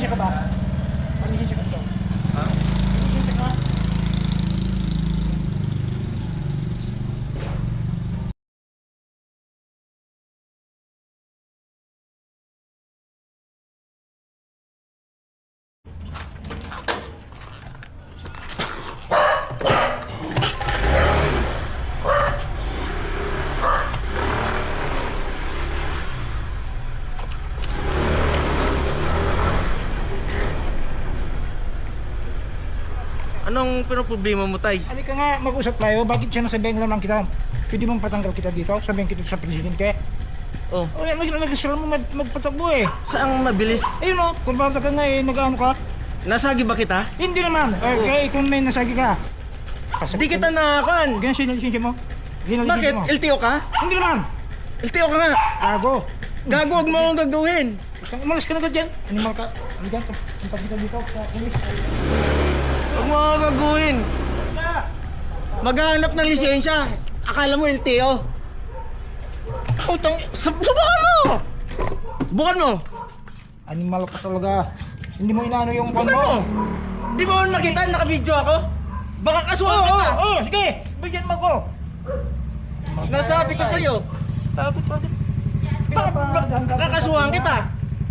lisensya ka ba? May lisensya ka ba? Ha? May lisensya ka? Anong problema mo, tay? Halika nga, mag-usap tayo. Bakit siya nasabihin naman kita? Pwede mong patanggal kita dito? Sabihin kita sa presidente? Oh, O yan, nag-isral mo magpatakbo eh. saang mabilis? Ayun o, kung bata ka nga eh, nag-ano ka? Nasagi ba kita? Hindi naman. Okay, kung may nasagi ka. Di kita nakakan. Ganyan siya lisensya mo? Ganyan Bakit? lisensya mo? LTO ka? Hindi naman. LTO ka nga. Gago. Gago, huwag mo akong gagawin. Umalis ka na ka dyan. Animal ka. Ano dyan? Punta kita dito. Umalis. Huwag mo akong gagawin. Maghahanap ng lisensya. Akala mo LTO. Utang. Subukan mo! Bukan mo! Animal ka talaga. Hindi mo inaano yung Bukan mo! Di mo nakita, naka-video ako? Baka kasuhan kita! Oo, sige. Bigyan mo ko. Nasabi ko sa'yo. Takot pa din. Bakit kakasuhan kita?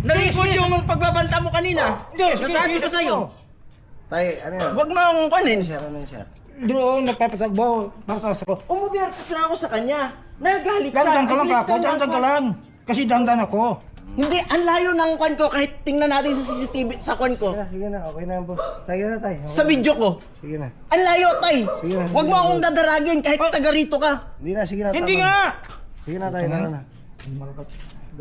Nalikod yung pagbabanta mo kanina. Hindi, sige, Nasabi ko sige, sa'yo. Tay, ano yan? Huwag mo akong panin. Sir, ano yan, sir? Doon, nagpapasagbo. Bakas ako. Umubertas na ako sa kanya. Nagalit Dandan ka lang At least ako. Dandan ka lang. Kasi dandan ako. Hindi, ang layo ng kwan ko kahit tingnan natin sa CCTV sa kwan ko. Sige na, okay na yan, boss. Sige na, tay. Okay Sa na. video ko. Sige na. Ang layo, tay. Sige na, Huwag sige mo na. akong dadaragin kahit taga rito ka. Hindi na, sige na. Hindi tama nga! na. Sige na, tay. Tara na.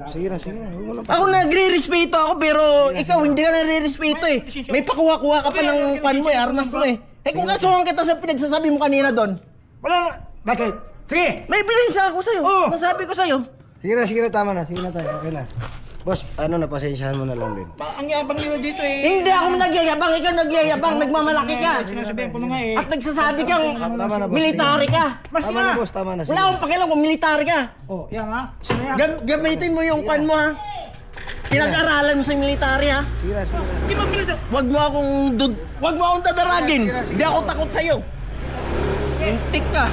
Sige na, sige na. Huwag mo lang pa. Ako nagre-respeto ako pero ikaw hindi ka nare-respeto eh. May pakuha-kuha ka pa ng kwan mo eh, armas mo eh. Eh kung kasuhan kita sa pinagsasabi mo kanina doon. Wala na. Bakit? Sige. May bilensya ako sa'yo. Oo. Nasabi ko sa'yo. Sige na, tama na. Sige na, tay. Okay na. Boss, ano na, pasensyahan mo na lang din. Ang yabang nyo dito eh. Hindi ako nagyayabang, ikaw nagyayabang, nagmamalaki ka. Sinasabihan ko na nga eh. At nagsasabi kang Tama na, boss. military ka. Mas Tama na, boss. Tama na. Wala akong pakialam kung military ka. Oh, yan ha. Sino yan? Gamitin mo yung kwan mo ha. Pinag-aralan mo sa military ha. Sige na, sige na. Hindi mo pinasa. Wag mo akong dadaragin. Sige na, sige na. Hindi ako takot sa'yo. Intik ka.